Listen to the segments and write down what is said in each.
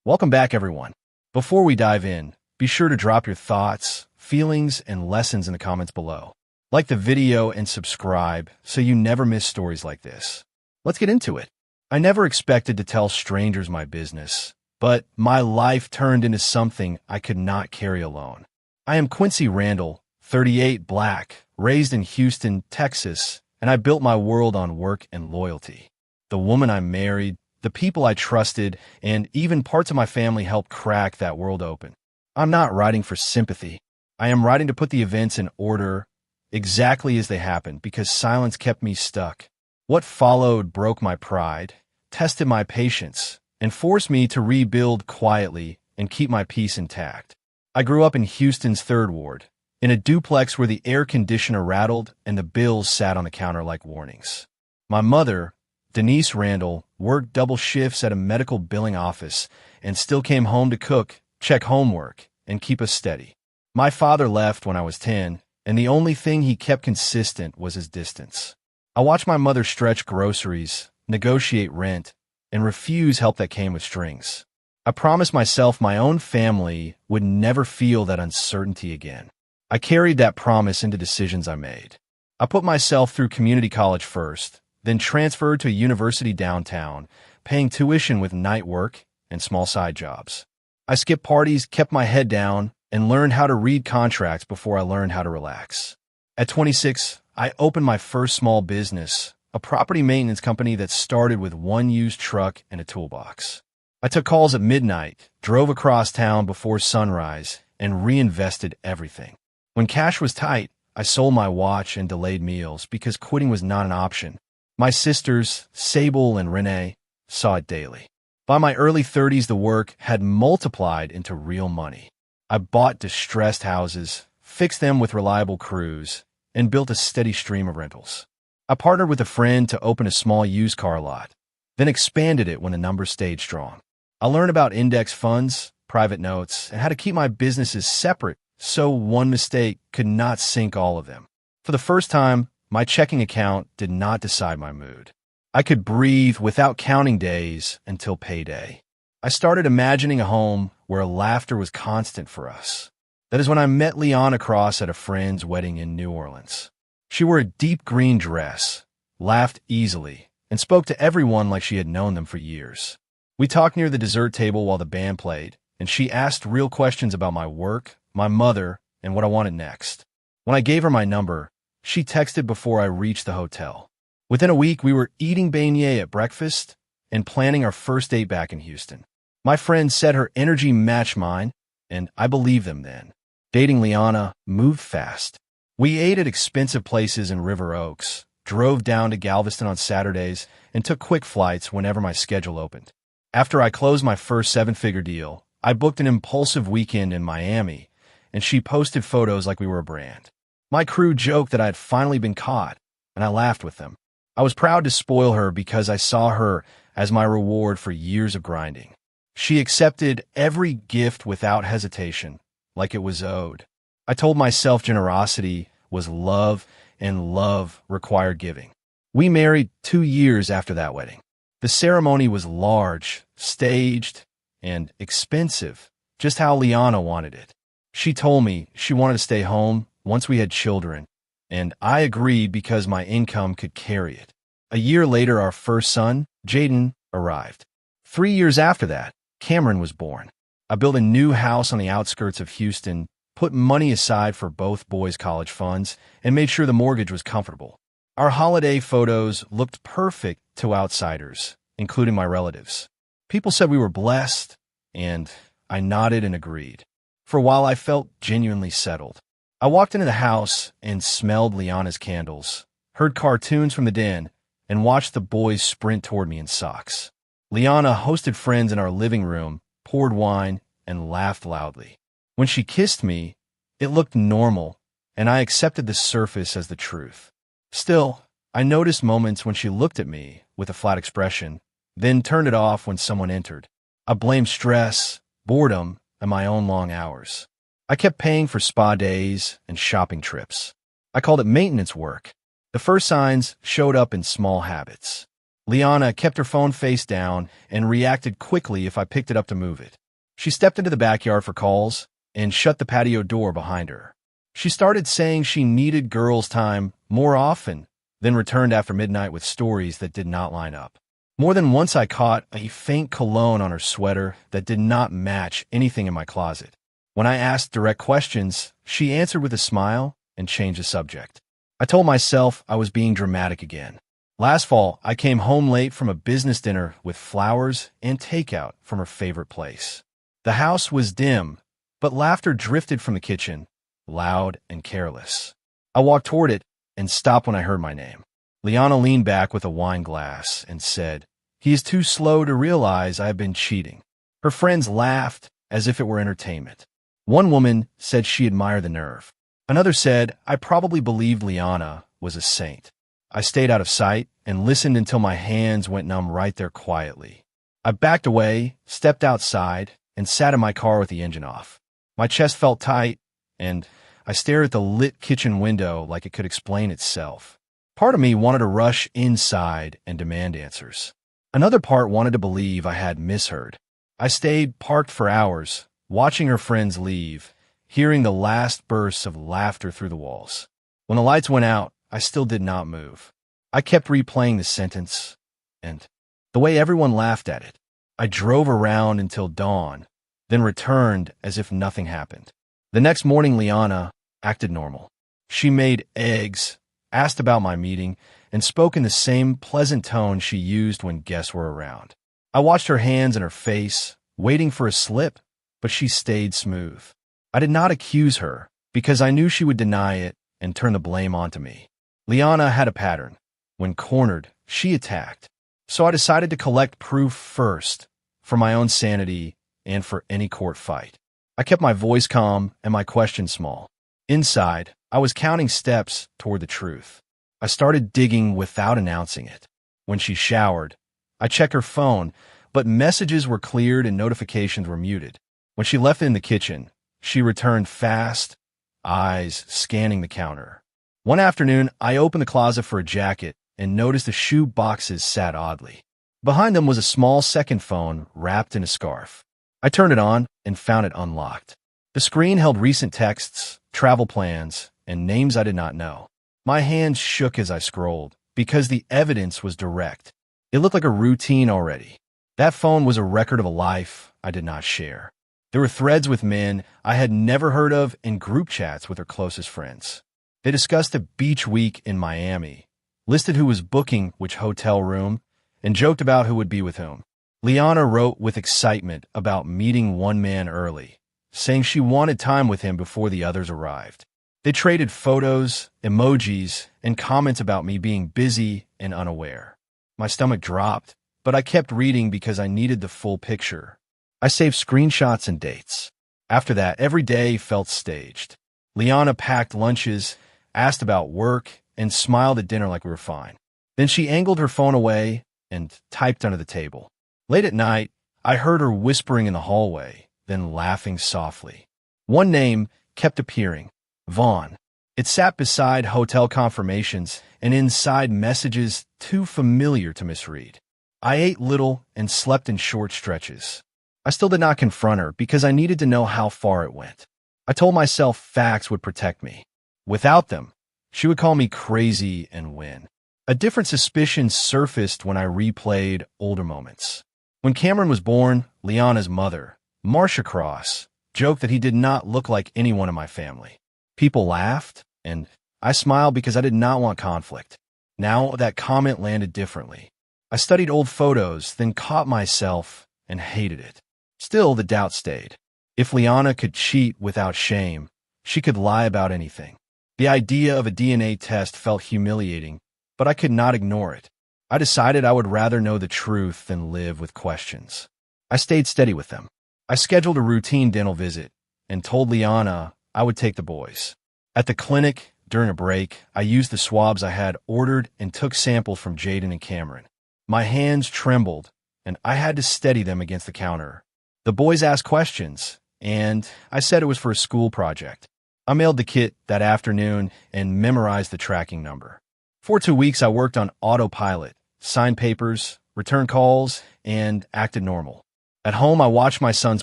Welcome back, everyone. Before we dive in, be sure to drop your thoughts, feelings, and lessons in the comments below. Like the video and subscribe so you never miss stories like this. Let's get into it. I never expected to tell strangers my business, but my life turned into something I could not carry alone. I am Quincy Randall, 38, black, raised in Houston, Texas, and I built my world on work and loyalty. The woman I married, the people I trusted, and even parts of my family helped crack that world open. I'm not writing for sympathy. I am writing to put the events in order exactly as they happened because silence kept me stuck. What followed broke my pride, tested my patience, and forced me to rebuild quietly and keep my peace intact. I grew up in Houston's 3rd Ward, in a duplex where the air conditioner rattled and the bills sat on the counter like warnings. My mother, Denise Randall, worked double shifts at a medical billing office and still came home to cook, check homework, and keep us steady. My father left when I was 10, and the only thing he kept consistent was his distance. I watched my mother stretch groceries, negotiate rent, and refuse help that came with strings. I promised myself my own family would never feel that uncertainty again. I carried that promise into decisions I made. I put myself through community college first, then transferred to a university downtown, paying tuition with night work and small side jobs. I skipped parties, kept my head down, and learned how to read contracts before I learned how to relax. At 26, I opened my first small business, a property maintenance company that started with one used truck and a toolbox. I took calls at midnight, drove across town before sunrise, and reinvested everything. When cash was tight, I sold my watch and delayed meals because quitting was not an option. My sisters, Sable and Renee, saw it daily. By my early 30s, the work had multiplied into real money. I bought distressed houses, fixed them with reliable crews, and built a steady stream of rentals. I partnered with a friend to open a small used car lot, then expanded it when the numbers stayed strong. I learned about index funds, private notes, and how to keep my businesses separate so one mistake could not sink all of them. For the first time, my checking account did not decide my mood. I could breathe without counting days until payday. I started imagining a home where laughter was constant for us. That is when I met Liana Cross at a friend's wedding in New Orleans. She wore a deep green dress, laughed easily, and spoke to everyone like she had known them for years. We talked near the dessert table while the band played, and she asked real questions about my work, my mother, and what I wanted next. When I gave her my number, she texted before I reached the hotel. Within a week, we were eating beignet at breakfast and planning our first date back in Houston. My friend said her energy matched mine, and I believed them then. Dating Liana moved fast. We ate at expensive places in River Oaks, drove down to Galveston on Saturdays, and took quick flights whenever my schedule opened. After I closed my first 7-figure deal, I booked an impulsive weekend in Miami, and she posted photos like we were a brand. My crew joked that I had finally been caught, and I laughed with them. I was proud to spoil her because I saw her as my reward for years of grinding. She accepted every gift without hesitation, like it was owed. I told myself generosity was love, and love required giving. We married 2 years after that wedding. The ceremony was large, staged, and expensive, just how Liana wanted it. She told me she wanted to stay home once we had children, and I agreed because my income could carry it. A year later, our first son, Jaden, arrived. 3 years after that, Cameron was born. I built a new house on the outskirts of Houston, put money aside for both boys' college funds, and made sure the mortgage was comfortable. Our holiday photos looked perfect to outsiders, including my relatives. People said we were blessed, and I nodded and agreed. For a while, I felt genuinely settled. I walked into the house and smelled Liana's candles, heard cartoons from the den, and watched the boys sprint toward me in socks. Liana hosted friends in our living room, poured wine, and laughed loudly. When she kissed me, it looked normal, and I accepted the surface as the truth. Still, I noticed moments when she looked at me with a flat expression, then turned it off when someone entered. I blamed stress, boredom, and my own long hours. I kept paying for spa days and shopping trips. I called it maintenance work. The first signs showed up in small habits. Liana kept her phone face down and reacted quickly if I picked it up to move it. She stepped into the backyard for calls and shut the patio door behind her. She started saying she needed girls' time more often, then returned after midnight with stories that did not line up. More than once I caught a faint cologne on her sweater that did not match anything in my closet. When I asked direct questions, she answered with a smile and changed the subject. I told myself I was being dramatic again. Last fall, I came home late from a business dinner with flowers and takeout from her favorite place. The house was dim, but laughter drifted from the kitchen, loud and careless. I walked toward it and stopped when I heard my name. Liana leaned back with a wine glass and said, "He is too slow to realize I have been cheating." Her friends laughed as if it were entertainment. One woman said she admired the nerve. Another said I probably believed Liana was a saint. I stayed out of sight and listened until my hands went numb right there quietly. I backed away, stepped outside, and sat in my car with the engine off. My chest felt tight, and I stared at the lit kitchen window like it could explain itself. Part of me wanted to rush inside and demand answers. Another part wanted to believe I had misheard. I stayed parked for hours, watching her friends leave, hearing the last bursts of laughter through the walls. When the lights went out, I still did not move. I kept replaying the sentence, and the way everyone laughed at it. I drove around until dawn, then returned as if nothing happened. The next morning, Liana acted normal. She made eggs, asked about my meeting, and spoke in the same pleasant tone she used when guests were around. I watched her hands and her face, waiting for a slip, but she stayed smooth. I did not accuse her, because I knew she would deny it and turn the blame onto me. Liana had a pattern. When cornered, she attacked. So I decided to collect proof first, for my own sanity and for any court fight. I kept my voice calm and my questions small. Inside, I was counting steps toward the truth. I started digging without announcing it. When she showered, I checked her phone, but messages were cleared and notifications were muted. When she left it in the kitchen, she returned fast, eyes scanning the counter. One afternoon, I opened the closet for a jacket and noticed the shoe boxes sat oddly. Behind them was a small second phone wrapped in a scarf. I turned it on and found it unlocked. The screen held recent texts, travel plans, and names I did not know. My hands shook as I scrolled, because the evidence was direct. It looked like a routine already. That phone was a record of a life I did not share. There were threads with men I had never heard of and group chats with her closest friends. They discussed a beach week in Miami, listed who was booking which hotel room, and joked about who would be with whom. Liana wrote with excitement about meeting one man early, saying she wanted time with him before the others arrived. They traded photos, emojis, and comments about me being busy and unaware. My stomach dropped, but I kept reading because I needed the full picture. I saved screenshots and dates. After that, every day felt staged. Liana packed lunches, asked about work, and smiled at dinner like we were fine. Then she angled her phone away and typed under the table. Late at night, I heard her whispering in the hallway, then laughing softly. One name kept appearing, Vaughn. It sat beside hotel confirmations and inside messages too familiar to misread. I ate little and slept in short stretches. I still did not confront her because I needed to know how far it went. I told myself facts would protect me. Without them, she would call me crazy and win. A different suspicion surfaced when I replayed older moments. When Cameron was born, Liana's mother, Marcia Cross, joked that he did not look like anyone in my family. People laughed, and I smiled because I did not want conflict. Now that comment landed differently. I studied old photos, then caught myself and hated it. Still, the doubt stayed. If Liana could cheat without shame, she could lie about anything. The idea of a DNA test felt humiliating, but I could not ignore it. I decided I would rather know the truth than live with questions. I stayed steady with them. I scheduled a routine dental visit and told Liana I would take the boys. At the clinic, during a break, I used the swabs I had ordered and took samples from Jaden and Cameron. My hands trembled, and I had to steady them against the counter. The boys asked questions, and I said it was for a school project. I mailed the kit that afternoon and memorized the tracking number. For 2 weeks, I worked on autopilot, signed papers, returned calls, and acted normal. At home, I watched my sons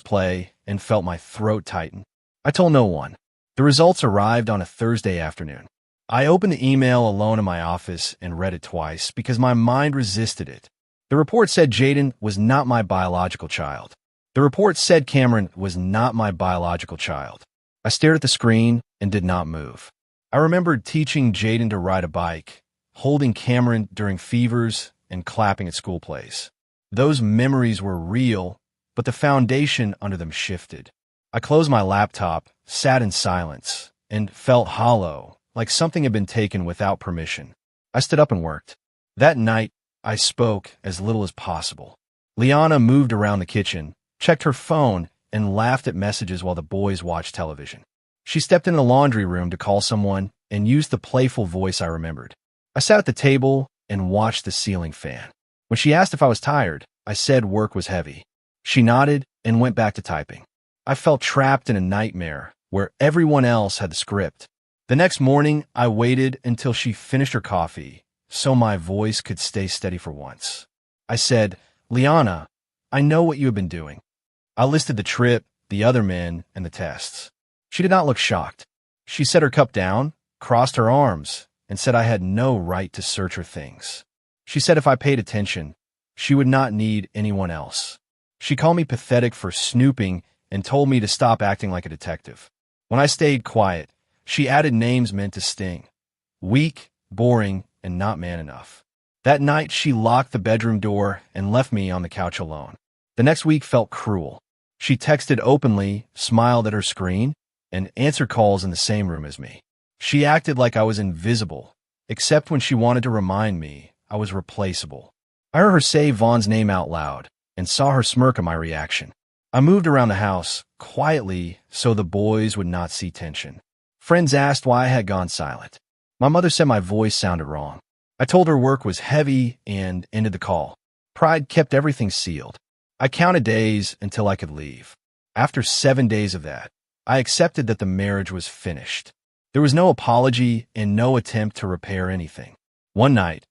play and felt my throat tighten. I told no one. The results arrived on a Thursday afternoon. I opened the email alone in my office and read it twice because my mind resisted it. The report said Jaden was not my biological child. The report said Cameron was not my biological child. I stared at the screen and did not move. I remembered teaching Jaden to ride a bike, holding Cameron during fevers, and clapping at school plays. Those memories were real, but the foundation under them shifted. I closed my laptop, sat in silence, and felt hollow, like something had been taken without permission. I stood up and worked. That night, I spoke as little as possible. Liana moved around the kitchen, checked her phone, and laughed at messages while the boys watched television. She stepped in the laundry room to call someone and used the playful voice I remembered. I sat at the table and watched the ceiling fan. When she asked if I was tired, I said work was heavy. She nodded and went back to typing. I felt trapped in a nightmare where everyone else had the script. The next morning, I waited until she finished her coffee so my voice could stay steady for once. I said, "Liana, I know what you have been doing." I listed the trip, the other men, and the tests. She did not look shocked. She set her cup down, crossed her arms, and said I had no right to search her things. She said if I paid attention, she would not need anyone else. She called me pathetic for snooping and told me to stop acting like a detective. When I stayed quiet, she added names meant to sting. Weak, boring, and not man enough. That night, she locked the bedroom door and left me on the couch alone. The next week felt cruel. She texted openly, smiled at her screen, and answered calls in the same room as me. She acted like I was invisible, except when she wanted to remind me I was replaceable. I heard her say Vaughn's name out loud and saw her smirk at my reaction. I moved around the house quietly so the boys would not see tension. Friends asked why I had gone silent. My mother said my voice sounded wrong. I told her work was heavy and ended the call. Pride kept everything sealed. I counted days until I could leave. After 7 days of that, I accepted that the marriage was finished. There was no apology and no attempt to repair anything. One night,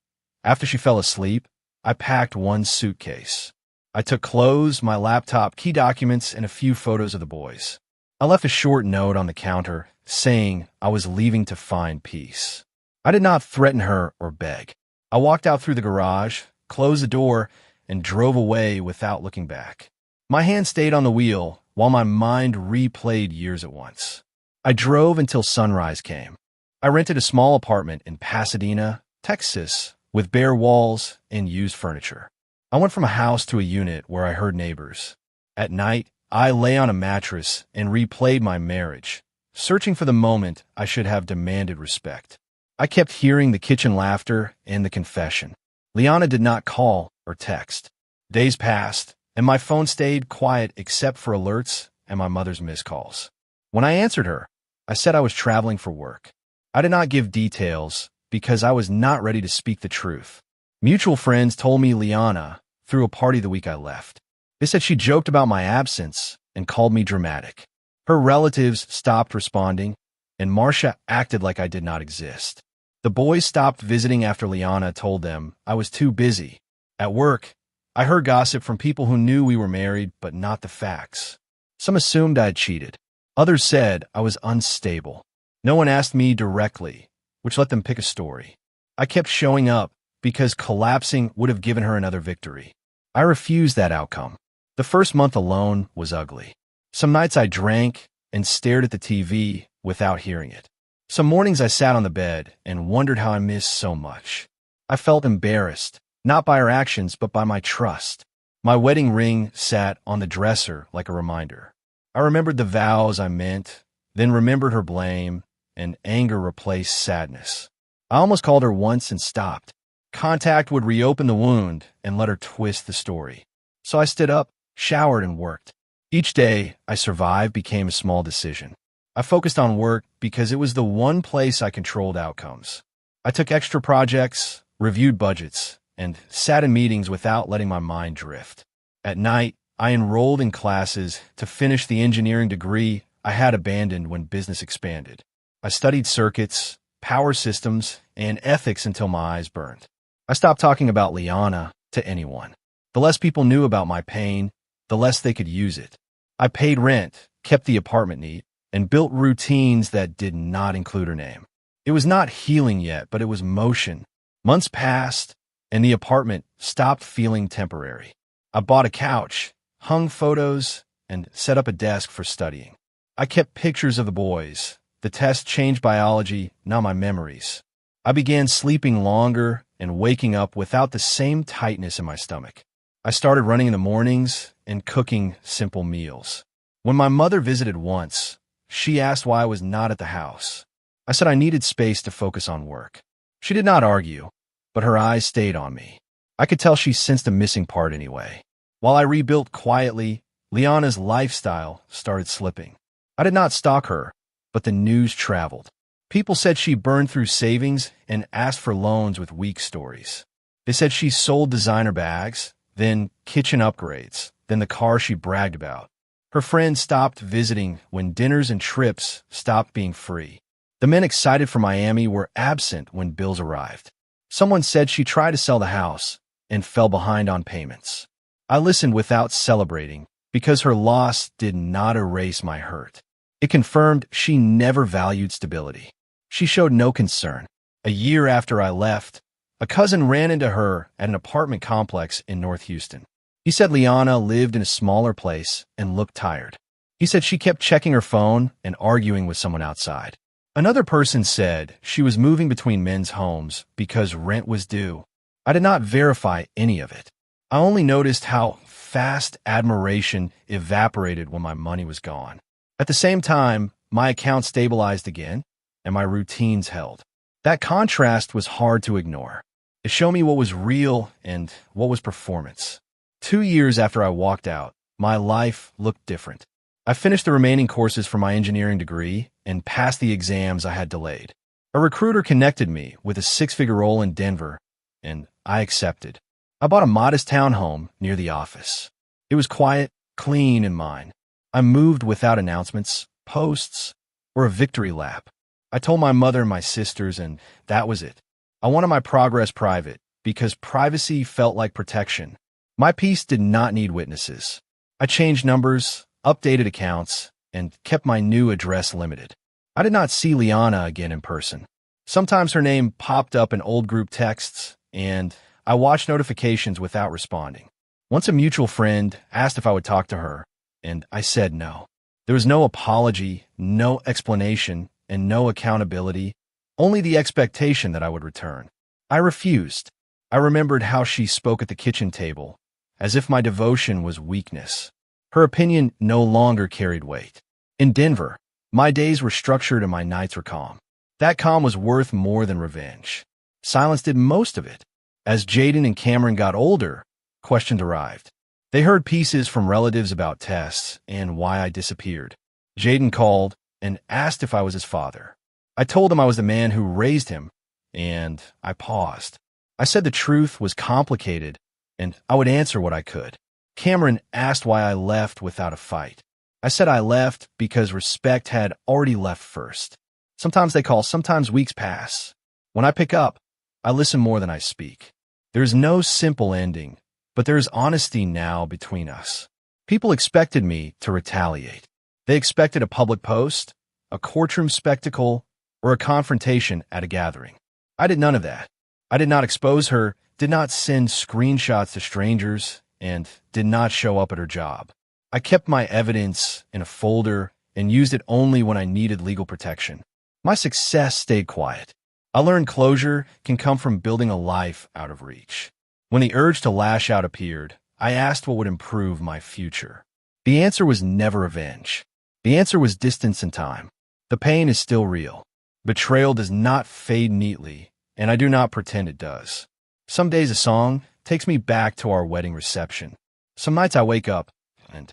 after she fell asleep, I packed one suitcase. I took clothes, my laptop, key documents, and a few photos of the boys. I left a short note on the counter saying I was leaving to find peace. I did not threaten her or beg. I walked out through the garage, closed the door, and drove away without looking back. My hand stayed on the wheel while my mind replayed years at once. I drove until sunrise came. I rented a small apartment in Pasadena, Texas, with bare walls and used furniture. I went from a house to a unit where I heard neighbors. At night, I lay on a mattress and replayed my marriage, searching for the moment I should have demanded respect. I kept hearing the kitchen laughter and the confession. Liana did not call or text. Days passed, and my phone stayed quiet except for alerts and my mother's missed calls. When I answered her, I said I was traveling for work. I did not give details because I was not ready to speak the truth. Mutual friends told me Liana threw a party the week I left. They said she joked about my absence and called me dramatic. Her relatives stopped responding, and Marcia acted like I did not exist. The boys stopped visiting after Liana told them I was too busy. At work, I heard gossip from people who knew we were married but not the facts. Some assumed I had cheated. Others said I was unstable. No one asked me directly, which let them pick a story. I kept showing up because collapsing would have given her another victory. I refused that outcome. The first month alone was ugly. Some nights I drank and stared at the TV without hearing it. Some mornings I sat on the bed and wondered how I missed so much. I felt embarrassed, not by her actions, but by my trust. My wedding ring sat on the dresser like a reminder. I remembered the vows I meant, then remembered her blame, and anger replaced sadness. I almost called her once and stopped. Contact would reopen the wound and let her twist the story. So I stood up, showered, and worked. Each day I survived became a small decision. I focused on work because it was the one place I controlled outcomes. I took extra projects, reviewed budgets, and sat in meetings without letting my mind drift. At night, I enrolled in classes to finish the engineering degree I had abandoned when business expanded. I studied circuits, power systems, and ethics until my eyes burned. I stopped talking about Liana to anyone. The less people knew about my pain, the less they could use it. I paid rent, kept the apartment neat, and built routines that did not include her name. It was not healing yet, but it was motion. Months passed, and the apartment stopped feeling temporary. I bought a couch, hung photos, and set up a desk for studying. I kept pictures of the boys. The test changed biology, not my memories. I began sleeping longer and waking up without the same tightness in my stomach. I started running in the mornings and cooking simple meals. When my mother visited once, she asked why I was not at the house. I said I needed space to focus on work. She did not argue, but her eyes stayed on me. I could tell she sensed a missing part anyway. While I rebuilt quietly, Liana's lifestyle started slipping. I did not stalk her, but the news traveled. People said she burned through savings and asked for loans with weak stories. They said she sold designer bags, then kitchen upgrades, then the car she bragged about. Her friends stopped visiting when dinners and trips stopped being free. The men excited for Miami were absent when bills arrived. Someone said she tried to sell the house and fell behind on payments. I listened without celebrating because her loss did not erase my hurt. It confirmed she never valued stability. She showed no concern. A year after I left, a cousin ran into her at an apartment complex in North Houston. He said Liana lived in a smaller place and looked tired. He said she kept checking her phone and arguing with someone outside. Another person said she was moving between men's homes because rent was due. I did not verify any of it. I only noticed how fast admiration evaporated when my money was gone. At the same time, my account stabilized again, and my routines held. That contrast was hard to ignore. It showed me what was real and what was performance. 2 years after I walked out, my life looked different. I finished the remaining courses for my engineering degree and passed the exams I had delayed. A recruiter connected me with a 6-figure role in Denver, and I accepted. I bought a modest townhome near the office. It was quiet, clean, and mine. I moved without announcements, posts, or a victory lap. I told my mother and my sisters, and that was it. I wanted my progress private because privacy felt like protection. My peace did not need witnesses. I changed numbers, updated accounts, and kept my new address limited. I did not see Liana again in person. Sometimes her name popped up in old group texts, and I watched notifications without responding. Once a mutual friend asked if I would talk to her, and I said no. There was no apology, no explanation, and no accountability, only the expectation that I would return. I refused. I remembered how she spoke at the kitchen table, as if my devotion was weakness. Her opinion no longer carried weight. In Denver, my days were structured and my nights were calm. That calm was worth more than revenge. Silence did most of it. As Jaden and Cameron got older, questions arrived. They heard pieces from relatives about tests and why I disappeared. Jaden called and asked if I was his father. I told him I was the man who raised him, and I paused. I said the truth was complicated, and I would answer what I could. Cameron asked why I left without a fight. I said I left because respect had already left first. Sometimes they call, sometimes weeks pass. When I pick up, I listen more than I speak. There is no simple ending, but there is honesty now between us. People expected me to retaliate. They expected a public post, a courtroom spectacle, or a confrontation at a gathering. I did none of that. I did not expose her, did not send screenshots to strangers, and did not show up at her job. I kept my evidence in a folder and used it only when I needed legal protection. My success stayed quiet. I learned closure can come from building a life out of reach. When the urge to lash out appeared, I asked what would improve my future. The answer was never revenge. The answer was distance and time. The pain is still real. Betrayal does not fade neatly, and I do not pretend it does. Some days a song takes me back to our wedding reception. Some nights I wake up and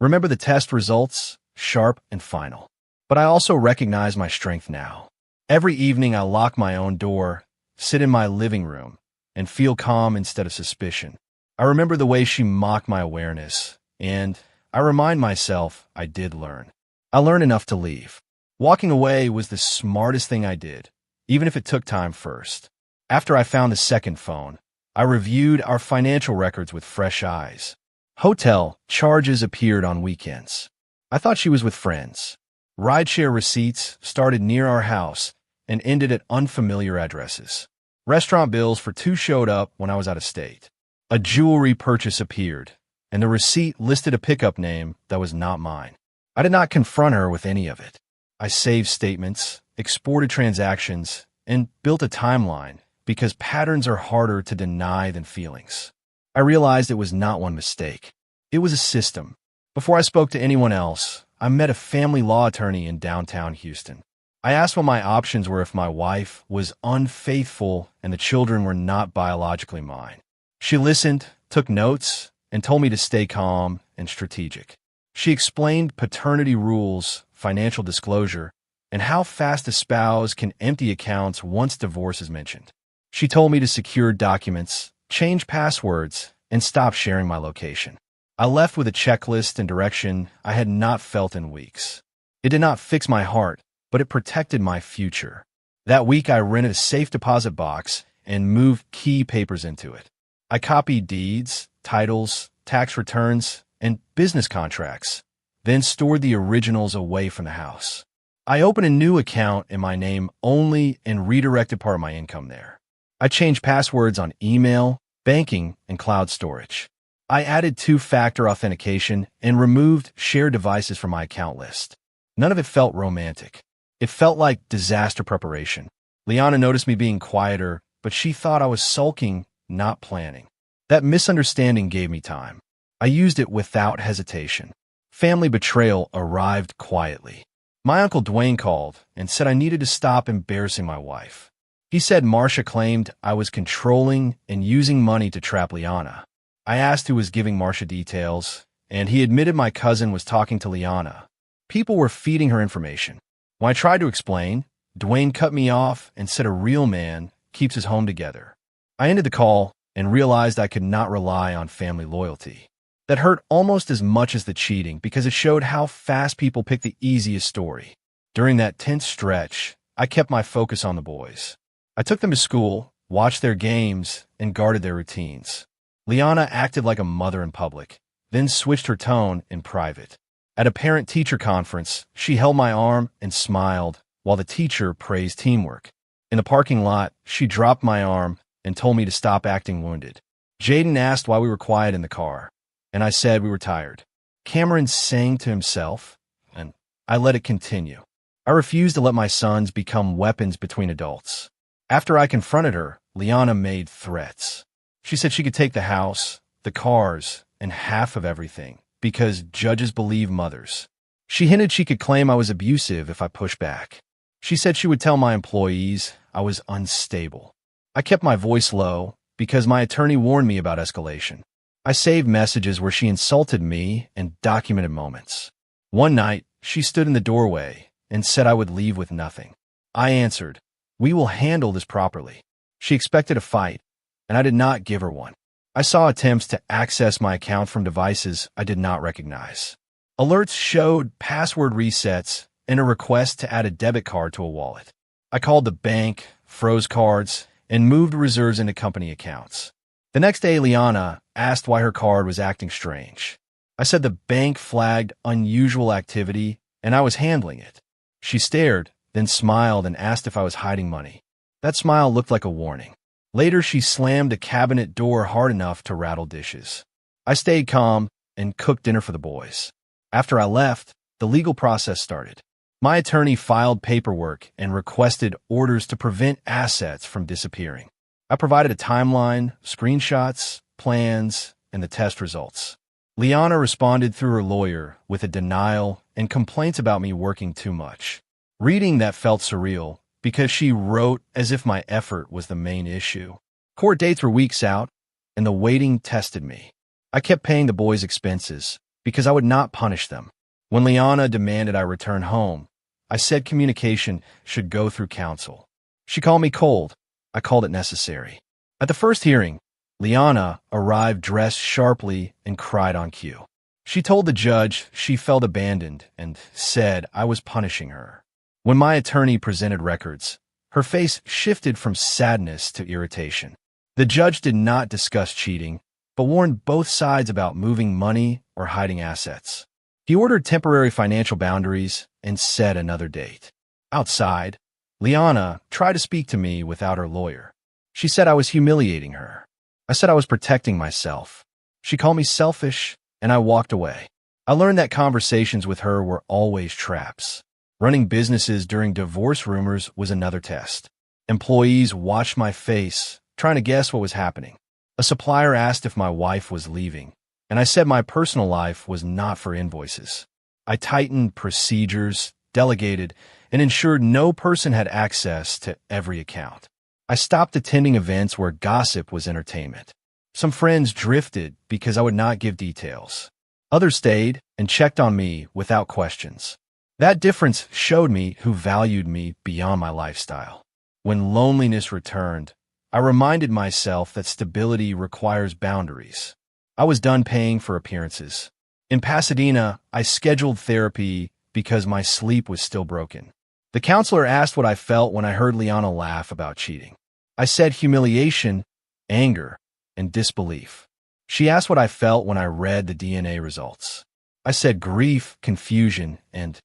remember the test results, sharp and final. But I also recognize my strength now. Every evening I lock my own door, sit in my living room, and feel calm instead of suspicion. I remember the way she mocked my awareness, and I remind myself I did learn. I learned enough to leave. Walking away was the smartest thing I did, even if it took time first. After I found the second phone, I reviewed our financial records with fresh eyes. Hotel charges appeared on weekends. I thought she was with friends. Rideshare receipts started near our house and ended at unfamiliar addresses. Restaurant bills for two showed up when I was out of state. A jewelry purchase appeared, and the receipt listed a pickup name that was not mine. I did not confront her with any of it. I saved statements, exported transactions, and built a timeline because patterns are harder to deny than feelings. I realized it was not one mistake. It was a system. Before I spoke to anyone else, I met a family law attorney in downtown Houston. I asked what my options were if my wife was unfaithful and the children were not biologically mine. She listened, took notes, and told me to stay calm and strategic. She explained paternity rules, financial disclosure, and how fast a spouse can empty accounts once divorce is mentioned. She told me to secure documents, change passwords, and stop sharing my location. I left with a checklist and direction I had not felt in weeks. It did not fix my heart, but it protected my future. That week, I rented a safe deposit box and moved key papers into it. I copied deeds, titles, tax returns, and business contracts, then stored the originals away from the house. I opened a new account in my name only and redirected part of my income there. I changed passwords on email, banking, and cloud storage. I added two-factor authentication and removed shared devices from my account list. None of it felt romantic. It felt like disaster preparation. Liana noticed me being quieter, but she thought I was sulking, not planning. That misunderstanding gave me time. I used it without hesitation. Family betrayal arrived quietly. My uncle Dwayne called and said I needed to stop embarrassing my wife. He said Marcia claimed I was controlling and using money to trap Liana. I asked who was giving Marcia details, and he admitted my cousin was talking to Liana. People were feeding her information. When I tried to explain, Dwayne cut me off and said a real man keeps his home together. I ended the call and realized I could not rely on family loyalty. That hurt almost as much as the cheating because it showed how fast people pick the easiest story. During that tense stretch, I kept my focus on the boys. I took them to school, watched their games, and guarded their routines. Liana acted like a mother in public, then switched her tone in private. At a parent-teacher conference, she held my arm and smiled while the teacher praised teamwork. In the parking lot, she dropped my arm and told me to stop acting wounded. Jaden asked why we were quiet in the car, and I said we were tired. Cameron sang to himself, and I let it continue. I refused to let my sons become weapons between adults. After I confronted her, Liana made threats. She said she could take the house, the cars, and half of everything because judges believe mothers. She hinted she could claim I was abusive if I pushed back. She said she would tell my employees I was unstable. I kept my voice low because my attorney warned me about escalation. I saved messages where she insulted me and documented moments. One night, she stood in the doorway and said I would leave with nothing. I answered, "We will handle this properly." She expected a fight, and I did not give her one. I saw attempts to access my account from devices I did not recognize. Alerts showed password resets and a request to add a debit card to a wallet. I called the bank, froze cards, and moved reserves into company accounts. The next day, Liana asked why her card was acting strange. I said the bank flagged unusual activity, and I was handling it. She stared, then smiled and asked if I was hiding money. That smile looked like a warning. Later, she slammed a cabinet door hard enough to rattle dishes. I stayed calm and cooked dinner for the boys. After I left, the legal process started. My attorney filed paperwork and requested orders to prevent assets from disappearing. I provided a timeline, screenshots, plans, and the test results. Liana responded through her lawyer with a denial and complaints about me working too much. Reading that felt surreal because she wrote as if my effort was the main issue. Court dates were weeks out, and the waiting tested me. I kept paying the boys' expenses because I would not punish them. When Liana demanded I return home, I said communication should go through counsel. She called me cold. I called it necessary. At the first hearing, Liana arrived dressed sharply and cried on cue. She told the judge she felt abandoned and said I was punishing her. When my attorney presented records, Her face shifted from sadness to irritation. The judge did not discuss cheating, but warned both sides about moving money or hiding assets. He ordered temporary financial boundaries and set another date. Outside, Liana tried to speak to me without her lawyer. She said I was humiliating her. I said I was protecting myself. She called me selfish, and I walked away. I learned that conversations with her were always traps. Running businesses during divorce rumors was another test. Employees watched my face, trying to guess what was happening. A supplier asked if my wife was leaving, and I said my personal life was not for invoices. I tightened procedures, delegated, and ensured no person had access to every account. I stopped attending events where gossip was entertainment. Some friends drifted because I would not give details. Others stayed and checked on me without questions. That difference showed me who valued me beyond my lifestyle. When loneliness returned, I reminded myself that stability requires boundaries. I was done paying for appearances. In Pasadena, I scheduled therapy because my sleep was still broken. The counselor asked what I felt when I heard Liana laugh about cheating. I said humiliation, anger, and disbelief. She asked what I felt when I read the DNA results. I said grief, confusion, and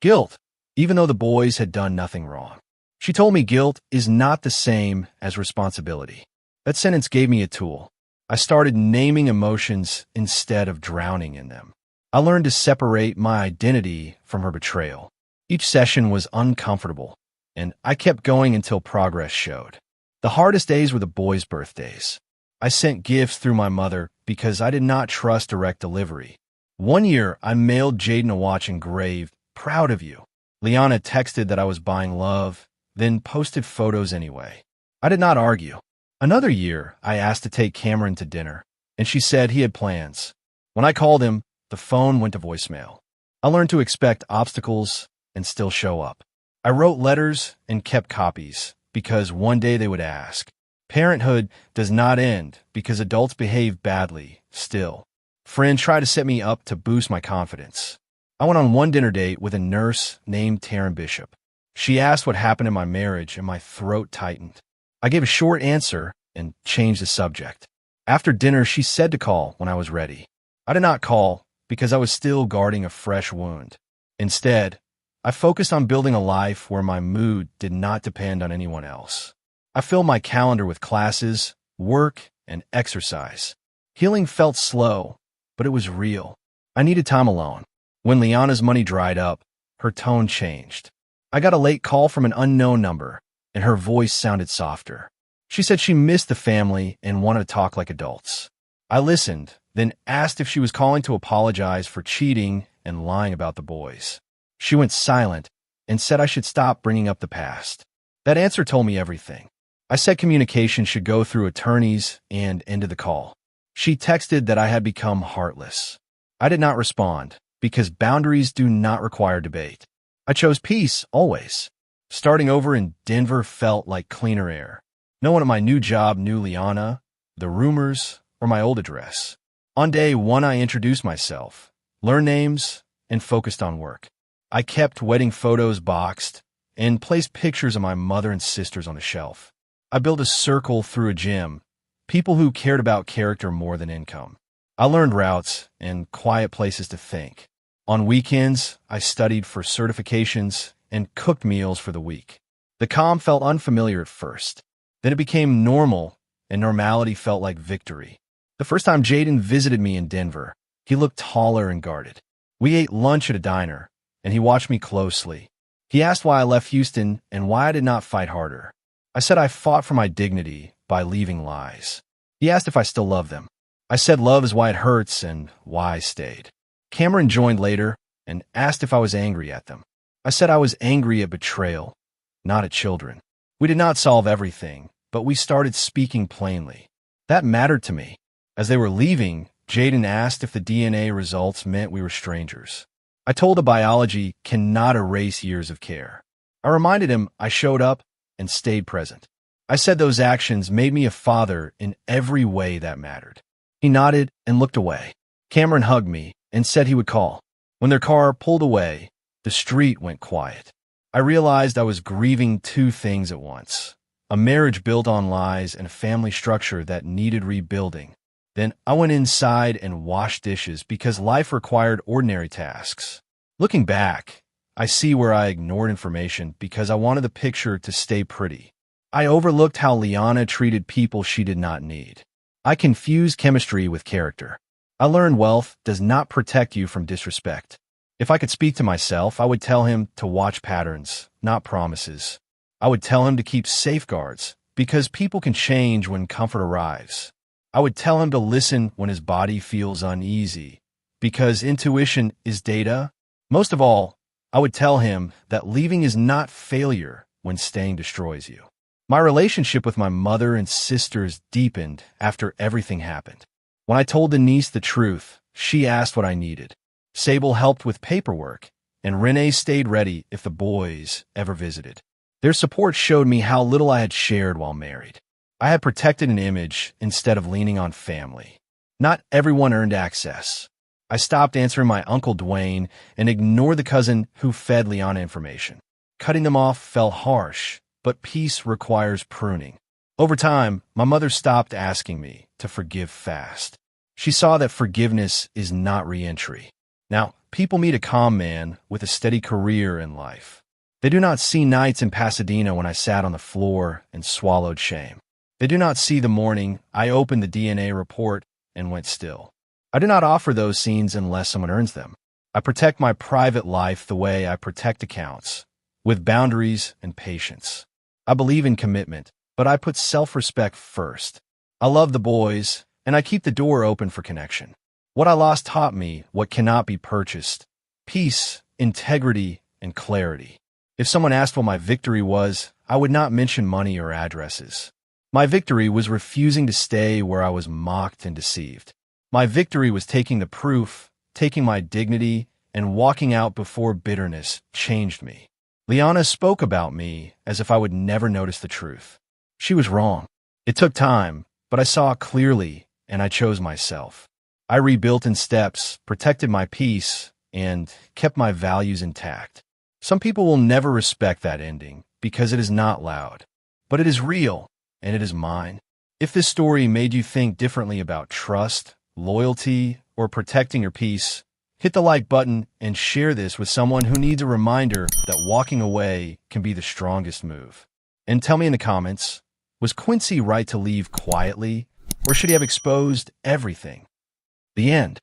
guilt, even though the boys had done nothing wrong. She told me guilt is not the same as responsibility. That sentence gave me a tool. I started naming emotions instead of drowning in them. I learned to separate my identity from her betrayal. Each session was uncomfortable, and I kept going until progress showed. The hardest days were the boys' birthdays. I sent gifts through my mother because I did not trust direct delivery. One year, I mailed Jaden a watch engraved, "Proud of you." Liana texted that I was buying love, then posted photos anyway. I did not argue. Another year, I asked to take Cameron to dinner, and she said he had plans. When I called him, the phone went to voicemail. I learned to expect obstacles and still show up. I wrote letters and kept copies because one day they would ask. Parenthood does not end because adults behave badly, still. Friends try to set me up to boost my confidence. I went on one dinner date with a nurse named Taryn Bishop. She asked what happened in my marriage, and my throat tightened. I gave a short answer and changed the subject. After dinner, she said to call when I was ready. I did not call because I was still guarding a fresh wound. Instead, I focused on building a life where my mood did not depend on anyone else. I filled my calendar with classes, work, and exercise. Healing felt slow, but it was real. I needed time alone. When Liana's money dried up, her tone changed. I got a late call from an unknown number, and her voice sounded softer. She said she missed the family and wanted to talk like adults. I listened, then asked if she was calling to apologize for cheating and lying about the boys. She went silent and said I should stop bringing up the past. That answer told me everything. I said communication should go through attorneys and ended the call. She texted that I had become heartless. I did not respond because boundaries do not require debate. I chose peace always. Starting over in Denver felt like cleaner air. No one at my new job knew Liana, the rumors, or my old address. On day one, I introduced myself, learned names, and focused on work. I kept wedding photos boxed and placed pictures of my mother and sisters on a shelf. I built a circle through a gym, people who cared about character more than income. I learned routes and quiet places to think. On weekends, I studied for certifications and cooked meals for the week. The calm felt unfamiliar at first. Then it became normal, and normality felt like victory. The first time Jaden visited me in Denver, he looked taller and guarded. We ate lunch at a diner, and he watched me closely. He asked why I left Houston and why I did not fight harder. I said I fought for my dignity by leaving lies. He asked if I still love them. I said love is why it hurts and why I stayed. Cameron joined later and asked if I was angry at them. I said I was angry at betrayal, not at children. We did not solve everything, but we started speaking plainly. That mattered to me. As they were leaving, Jaden asked if the DNA results meant we were strangers. I told him biology cannot erase years of care. I reminded him I showed up and stayed present. I said those actions made me a father in every way that mattered. He nodded and looked away. Cameron hugged me and said he would call. When their car pulled away, the street went quiet. I realized I was grieving two things at once: a marriage built on lies and a family structure that needed rebuilding. Then I went inside and washed dishes because life required ordinary tasks. Looking back, I see where I ignored information because I wanted the picture to stay pretty. I overlooked how Liana treated people she did not need. I confused chemistry with character. I learned wealth does not protect you from disrespect. If I could speak to myself, I would tell him to watch patterns, not promises. I would tell him to keep safeguards, because people can change when comfort arrives. I would tell him to listen when his body feels uneasy, because intuition is data. Most of all, I would tell him that leaving is not failure when staying destroys you. My relationship with my mother and sisters deepened after everything happened. When I told Denise the truth, she asked what I needed. Sable helped with paperwork, and Renee stayed ready if the boys ever visited. Their support showed me how little I had shared while married. I had protected an image instead of leaning on family. Not everyone earned access. I stopped answering my Uncle Dwayne and ignored the cousin who fed Liana information. Cutting them off felt harsh, but peace requires pruning. Over time, my mother stopped asking me to forgive fast. She saw that forgiveness is not re-entry. Now, people meet a calm man with a steady career in life. They do not see nights in Pasadena when I sat on the floor and swallowed shame. They do not see the morning I opened the DNA report and went still. I do not offer those scenes unless someone earns them. I protect my private life the way I protect accounts, with boundaries and patience. I believe in commitment, but I put self-respect first. I love the boys, and I keep the door open for connection. What I lost taught me what cannot be purchased: peace, integrity, and clarity. If someone asked what my victory was, I would not mention money or addresses. My victory was refusing to stay where I was mocked and deceived. My victory was taking the proof, taking my dignity, and walking out before bitterness changed me. Liana spoke about me as if I would never notice the truth. She was wrong. It took time, but I saw it clearly, and I chose myself. I rebuilt in steps, protected my peace, and kept my values intact. Some people will never respect that ending because it is not loud, but it is real, and it is mine. If this story made you think differently about trust, loyalty, or protecting your peace, hit the like button and share this with someone who needs a reminder that walking away can be the strongest move. And tell me in the comments, was Quincy right to leave quietly, or should he have exposed everything? The end.